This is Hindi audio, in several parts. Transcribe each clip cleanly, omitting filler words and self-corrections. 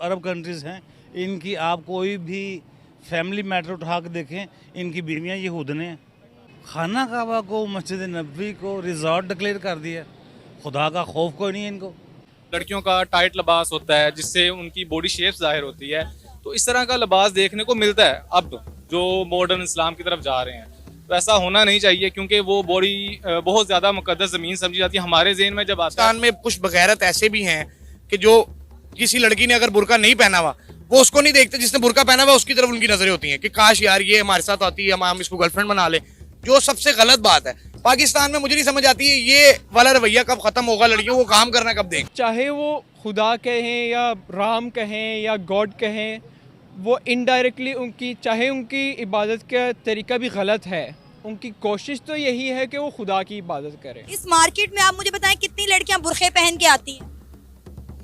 अरब कंट्रीज़ हैं, इनकी आप कोई भी फैमिली मैटर उठा के देखें, इनकी बीवियाँ यहूदन हैं। खाना काबा को, मस्जिद नबवी को रिजॉर्ट डिक्लेयर कर दिया। खुदा का खौफ कोई नहीं है इनको। लड़कियों का टाइट लिबास होता है जिससे उनकी बॉडी शेप जाहिर होती है, तो इस तरह का लिबास देखने को मिलता है अब जो मॉडर्न इस्लाम की तरफ जा रहे हैं। तो ऐसा होना नहीं चाहिए क्योंकि वो बॉडी बहुत ज़्यादा मुकद्दस ज़मीन समझी जाती है। हमारे ज़हन में जब आता है, पाकिस्तान में कुछ बगैरत ऐसे भी हैं कि जो किसी लड़की ने अगर बुर्का नहीं पहना हुआ, वो उसको नहीं देखते, जिसने बुर्का पहना हुआ उसकी तरफ उनकी नजरें होती हैं कि काश यार ये हमारे साथ आती है, हम इसको गर्लफ्रेंड बना ले, जो सबसे गलत बात है। पाकिस्तान में मुझे नहीं समझ आती है ये वाला रवैया कब खत्म होगा, लड़कियों को काम करना कब देंगे। चाहे वो खुदा कहें या राम कहें या गॉड कहें, वो इनडायरेक्टली उनकी, चाहे उनकी इबादत का तरीका भी गलत है, उनकी कोशिश तो यही है कि वो खुदा की इबादत करें। इस मार्केट में आप मुझे बताएं कितनी लड़कियां बुर्खे पहन के आती हैं?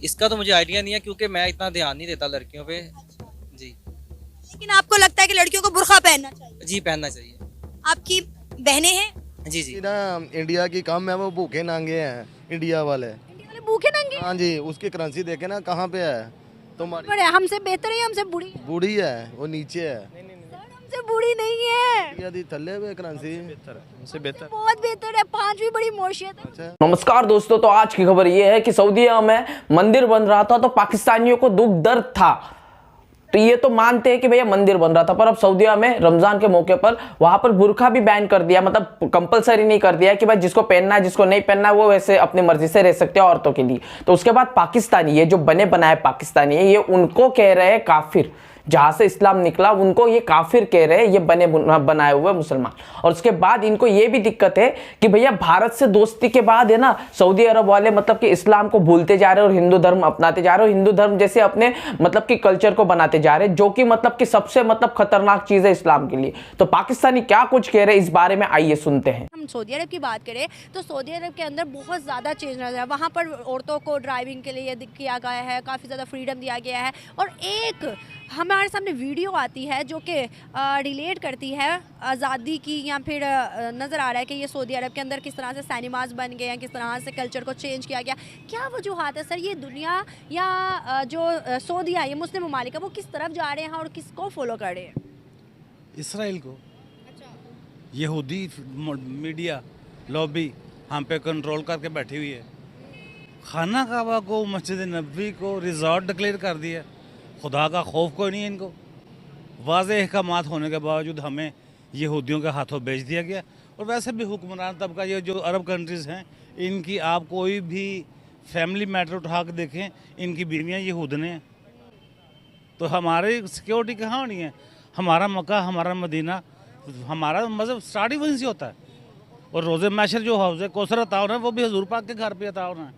इसका तो मुझे आइडिया नहीं है क्योंकि मैं इतना ध्यान नहीं देता लड़कियों पे। जी लेकिन आपको लगता है कि लड़कियों को बुर्का पहनना चाहिए? जी पहनना चाहिए। आपकी बहनें हैं? जी जी ना इंडिया की कम है, वो भूखे नांगे हैं इंडिया वाले। इंडिया वाले भूखे नंगे? हाँ जी, उसकी करेंसी देखे ना कहाँ पे है, तुम्हारी बड़े हमसे बेहतर है, हमसे बुरी है? बूढ़ी है, वो नीचे है। सर, हमसे बुरी नहीं है, यदि थल्ले हुए करेंसी बहुत बेहतर है, 5वीं बड़ी मौशियत है। अच्छा। नमस्कार दोस्तों, तो आज की खबर ये है कि सऊदी अरब में मंदिर बन रहा था तो पाकिस्तानियों को दुख दर्द था। तो ये तो मानते हैं कि भैया मंदिर बन रहा था, पर अब सऊदी अरब में रमजान के मौके पर वहां पर बुर्का भी बैन कर दिया, मतलब कंपलसरी नहीं कर दिया कि भाई जिसको पहनना है जिसको नहीं पहनना है वो वैसे अपनी मर्जी से रह सकते हैं औरतों के लिए। तो उसके बाद पाकिस्तानी, ये जो बने बनाए पाकिस्तानी है, ये उनको कह रहे हैं काफिर। जहां से इस्लाम निकला उनको ये काफिर कह रहे हैं, ये बने बनाए हुए मुसलमान। और उसके बाद इनको ये भी दिक्कत है कि भैया भारत से दोस्ती के बाद है ना, सऊदी अरब वाले मतलब कि इस्लाम को भूलते जा रहे हैं और हिंदू धर्म अपनाते जा रहे हैं, हिंदू धर्म जैसे अपने मतलब कि कल्चर को बनाते जा रहे हैं, जो कि मतलब कि सबसे मतलब खतरनाक चीज है इस्लाम के लिए। तो पाकिस्तानी क्या कुछ कह रहे हैं इस बारे में आइए सुनते हैं। हम सऊदी अरब की बात करें तो सऊदी अरब के अंदर बहुत ज़्यादा चेंज नजर है। वहाँ पर औरतों को ड्राइविंग के लिए किया गया है, काफ़ी ज़्यादा फ्रीडम दिया गया है। और एक हमारे सामने वीडियो आती है जो कि रिलेट करती है आज़ादी की, या फिर नज़र आ रहा है कि ये सऊदी अरब के अंदर किस तरह से सिनेमाज बन गए हैं, किस तरह से कल्चर को चेंज किया गया। क्या वजूहत है सर, ये दुनिया या जो सऊदी है, ये मुस्लिम ममालिक है, वो किस तरफ जा रहे हैं और किसको फॉलो कर रहे हैं? इसराइल को। यहूदी मीडिया लॉबी हम पे कंट्रोल करके बैठी हुई है। खाना काबा को, मस्जिद नबवी को रिजॉर्ट डिक्लेयर कर दिया। खुदा का खौफ कोई नहीं है इनको। वाज़ेह अहकामात होने के बावजूद हमें यहूदियों के हाथों बेच दिया गया। और वैसे भी हुक्मरान तबका, ये जो अरब कंट्रीज़ हैं, इनकी आप कोई भी फैमिली मैटर उठा के देखें, इनकी बीवियाँ यहूदन हैं। तो हमारी सिक्योरिटी कहाँ होनी है? हमारा मक्का, हमारा मदीना, हमारा मज़हब स्टार्ट ही वहीं से होता है। और रोज़े मैशर जो हौज़ कौसर अता होना है, वो भी हजूर पाक के घर पे अता होना है।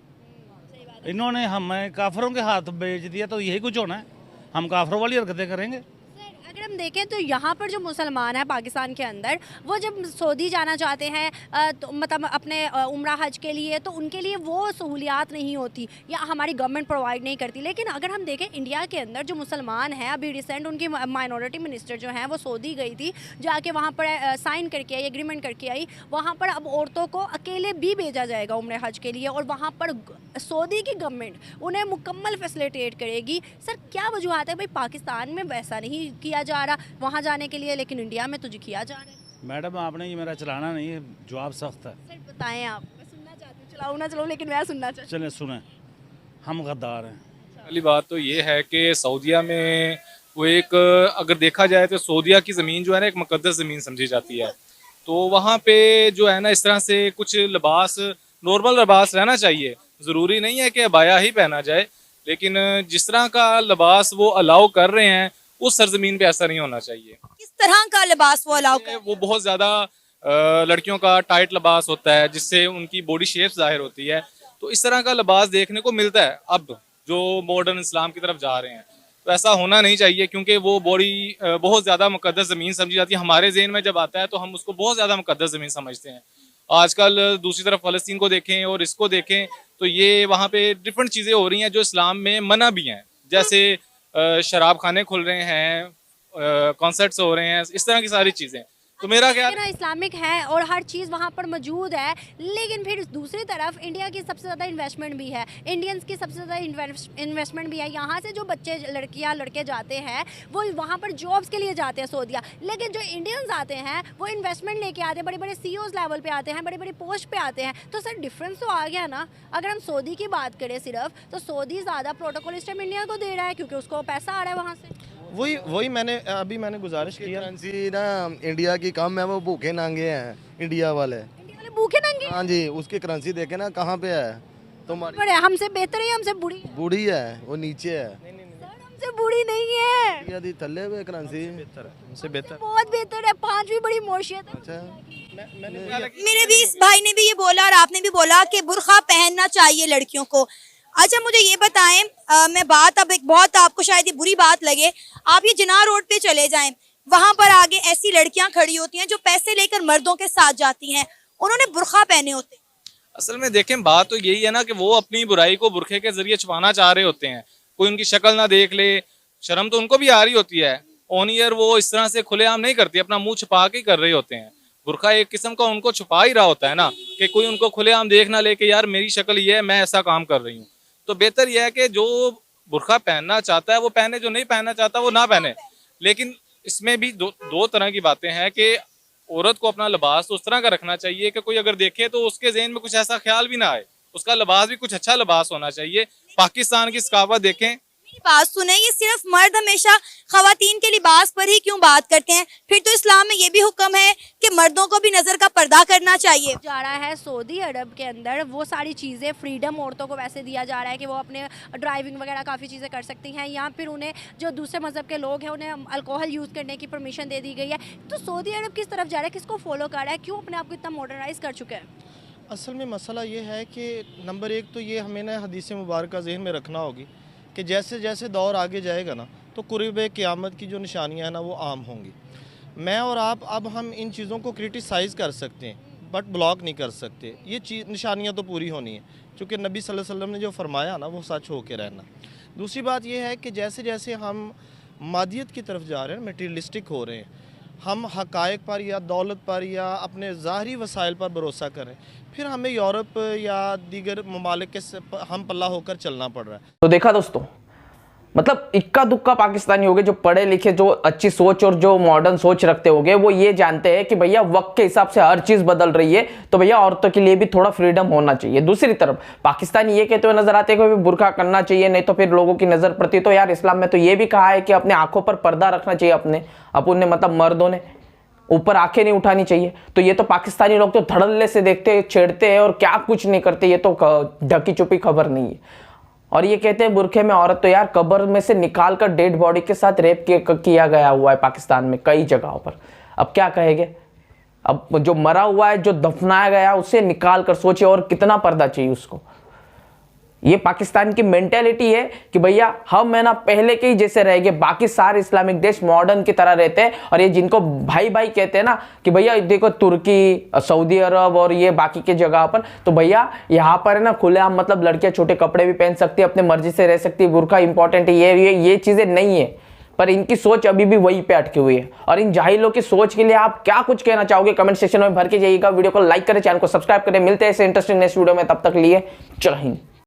इन्होंने हमें काफरों के हाथ बेच दिया, तो यही कुछ होना है। हम काफरों वाली हरकतें करेंगे। अगर हम देखें तो यहाँ पर जो मुसलमान है पाकिस्तान के अंदर, वो जब सऊदी जाना चाहते हैं तो मतलब अपने उम्रा हज के लिए, तो उनके लिए वो सहूलियात नहीं होती या हमारी गवर्नमेंट प्रोवाइड नहीं करती। लेकिन अगर हम देखें इंडिया के अंदर जो मुसलमान हैं, अभी रिसेंट उनकी माइनॉरिटी मिनिस्टर जो हैं वो सऊदी गई थी, जाके वहाँ पर साइन करके आई, एग्रीमेंट करके आई। वहाँ पर अब औरतों को अकेले भी भेजा जाएगा उम्र हज के लिए, और वहाँ पर सऊदी की गवर्नमेंट उन्हें मुकम्मल फैसिलिटेट करेगी। सर क्या वजूहत है भाई, पाकिस्तान में वैसा नहीं किया जा रहा वहाँ जाने के लिए, लेकिन इंडिया में तुझे किया जा रहा है? मैडम, आपने ये मेरा चलाना नहीं है, जवाब सख्त है। सर बताएं आप, मैं सुनना चाहती हूँ, चलाऊँ ना चलाऊँ, लेकिन मैं सुनना चाहती चलें सुने, हम गद्दार हैं। पहली बात तो ये है कि सऊदिया में वो एक, अगर देखा जाए तो सऊदिया की ज़मीन जो है ना एक मुकद्दस ज़मीन समझी जाती है। तो वहाँ पे जो है ना इस तरह से कुछ लिबास, नॉर्मल लिबास रहना चाहिए। ज़रूरी नहीं है कि अबाया ही पहना जाए, लेकिन जिस तरह का लिबास वो अलाउ कर रहे हैं उस सरजमीन पे ऐसा नहीं होना चाहिए। किस तरह का लिबास वो अलाउ कर? वो बहुत ज़्यादा लड़कियों का टाइट लिबास होता है जिससे उनकी बॉडी शेप जाहिर होती है। तो इस तरह का लिबास देखने को मिलता है अब जो मॉडर्न इस्लाम की तरफ जा रहे हैं। तो ऐसा होना नहीं चाहिए क्योंकि वो बॉडी बहुत ज़्यादा मुकद्दस ज़मीन समझी जाती है। हमारे ज़हन में जब आता है तो हम उसको बहुत ज़्यादा मुकद्दस ज़मीन समझते हैं। आजकल दूसरी तरफ फ़लस्तीन को देखें और इसको देखें तो ये वहाँ पे डिफरेंट चीज़ें हो रही हैं जो इस्लाम में मना भी हैं, जैसे शराब खाने खुल रहे हैं, कॉन्सर्ट्स हो रहे हैं, इस तरह की सारी चीज़ें। तो मेरा क्या ना इस्लामिक है और हर चीज़ वहाँ पर मौजूद है, लेकिन फिर दूसरी तरफ इंडिया की सबसे ज़्यादा इन्वेस्टमेंट भी है, इंडियंस की सबसे ज़्यादा इन्वेस्टमेंट भी है। यहाँ से जो बच्चे लड़कियाँ लड़के जाते हैं वो वहाँ पर जॉब्स के लिए जाते हैं सऊदीया, लेकिन जो इंडियंस आते हैं वो इन्वेस्टमेंट लेके आते हैं, बड़े बड़े CEOs लेवल पे आते हैं, बड़े बड़े पोस्ट पे आते हैं। तो सर डिफरेंस तो आ गया ना। अगर हम सऊदी की बात करें सिर्फ, तो सऊदी ज़्यादा प्रोटोकॉल इस टाइम इंडिया को दे रहा है क्योंकि उसको पैसा आ रहा है वहाँ से। वही मैंने गुजारिश की करेंसी ना इंडिया की कम है, वो भूखे नांगे हैं इंडिया वाले भूखे नंगे। हाँ जी, उसकी करेंसी देखे ना कहाँ पे है तुम्हारी, बड़े हमसे बेहतर है, हमसे बुरी है। बूढ़ी है वो नीचे है, सर हमसे बुरी नहीं है, यदि थल्ले हुए करेंसी हमसे बेहतर। बहुत बेहतर है, 5वीं बड़ी मोशियत है। अच्छा मेरे भी इस भाई ने भी ये बोला और आपने भी बोला कि बुर्का पहनना चाहिए लड़कियों को। अच्छा मुझे ये बताएं, मैं बात अब एक बहुत आपको शायद ये बुरी बात लगे, आप ये जिनाह रोड पे चले जाएं, वहां पर आगे ऐसी लड़कियां खड़ी होती हैं जो पैसे लेकर मर्दों के साथ जाती हैं, उन्होंने बुर्का पहने होते हैं। असल में देखें बात तो यही है ना कि वो अपनी बुराई को बुरखे के जरिए छुपाना चाह रहे होते हैं। कोई उनकी शक्ल ना देख ले, शर्म तो उनको भी आ रही होती है। ऑन ईयर वो इस तरह से खुलेआम नहीं करती, अपना मुंह छुपा के कर रहे होते हैं। बुरखा एक किस्म का उनको छुपा ही रहा होता है ना, कि कोई उनको खुलेआम देख ना ले कि यार मेरी शक्ल ये है, मैं ऐसा काम कर रही हूँ। तो बेहतर यह है कि जो बुरखा पहनना चाहता है वो पहने, जो नहीं पहनना चाहता वो ना पहने। लेकिन इसमें भी दो तरह की बातें हैं कि औरत को अपना लिबास उस तरह का रखना चाहिए कि कोई अगर देखे तो उसके ज़हन में कुछ ऐसा ख्याल भी ना आए, उसका लिबास भी कुछ अच्छा लिबास होना चाहिए। पाकिस्तान की सकाफत देखें, बात सुने, ये सिर्फ मर्द हमेशा खवातीन के लिबास पर ही क्यों बात करते हैं? फिर तो इस्लाम में ये भी हुक्म है कि मर्दों को भी नजर का पर्दा करना चाहिए। जा रहा है सऊदी अरब के अंदर वो सारी चीज़ें, फ्रीडम औरतों को वैसे दिया जा रहा है कि वो अपने ड्राइविंग वगैरह काफ़ी चीज़ें कर सकती हैं, या फिर उन्हें जो दूसरे मज़हब के लोग हैं उन्हें अल्कोहल यूज़ करने की परमिशन दे दी गई है। तो सऊदी अरब किस तरफ जा रहा है, किसको फॉलो कर रहा है, क्यों अपने आप को इतना मॉडर्नाइज कर चुका है? असल में मसला ये है कि नंबर एक तो ये हमें ना हदीस मुबारक जहन में रखना होगी कि जैसे जैसे दौर आगे जाएगा ना तो कुर्ब क़यामत की जो निशानियां हैं ना वो आम होंगी। मैं और आप अब हम इन चीज़ों को क्रिटिसाइज़ कर सकते हैं बट ब्लॉक नहीं कर सकते। ये चीज़ निशानियां तो पूरी होनी है, क्योंकि नबी सल्लल्लाहु अलैहि वसल्लम ने जो फरमाया ना वो सच हो के रहना। दूसरी बात यह है कि जैसे जैसे हम मादियत की तरफ जा रहे हैं, मटीरियलिस्टिक हो रहे हैं, हम हक़ाइक़ पर या दौलत पर या अपने ज़ाहरी वसाइल पर भरोसा करें, फिर हमें यूरोप या दीगर ममालिक के हम पल्ला होकर चलना पड़ रहा है। तो देखा दोस्तों, मतलब इक्का दुक्का पाकिस्तानी हो गए, जो पढ़े लिखे, जो अच्छी सोच और जो मॉडर्न सोच रखते होंगे, वो ये जानते हैं कि भैया वक्त के हिसाब से हर चीज़ बदल रही है, तो भैया औरतों के लिए भी थोड़ा फ्रीडम होना चाहिए। दूसरी तरफ पाकिस्तानी ये कहते हुए नजर आते हैं कि बुर्का करना चाहिए, नहीं तो फिर लोगों की नज़र पड़ती। तो यार इस्लाम में तो ये भी कहा है कि अपने आंखों पर पर्दा रखना चाहिए, अपन ने मतलब मर्दों ने ऊपर आंखें नहीं उठानी चाहिए। तो ये तो पाकिस्तानी लोग तो धड़ल्ले से देखते, छेड़ते हैं और क्या कुछ नहीं करते, ये तो ढकी चुपी खबर नहीं है। और ये कहते हैं बुरखे में औरत, तो यार कब्र में से निकाल कर डेड बॉडी के साथ रेप किया गया हुआ है पाकिस्तान में कई जगहों पर। अब क्या कहेंगे, अब जो मरा हुआ है, जो दफनाया गया, उसे निकाल कर सोचिए और कितना पर्दा चाहिए उसको। ये पाकिस्तान की मेंटेलिटी है कि भैया हम है ना पहले के ही जैसे रह गए, बाकी सारे इस्लामिक देश मॉडर्न की तरह रहते हैं। और ये जिनको भाई भाई कहते हैं ना कि भैया देखो तुर्की, सऊदी अरब और ये बाकी के जगह पर, तो भैया यहाँ पर है ना खुलेआम मतलब लड़कियां छोटे कपड़े भी पहन सकती है, अपने मर्जी से रह सकती है, बुर्का इंपॉर्टेंट है, ये चीज़ें नहीं है। पर इनकी सोच अभी भी वहीं पे अटकी हुई है। और इन जाहिलों की सोच के लिए आप क्या कुछ कहना चाहोगे कमेंट सेक्शन में भर के जाइएगा। वीडियो को लाइक करें, चैनल को सब्सक्राइब करें। मिलते हैं ऐसे इंटरेस्टिंग नेक्स्ट वीडियो में, तब तक लिए जय हिंद।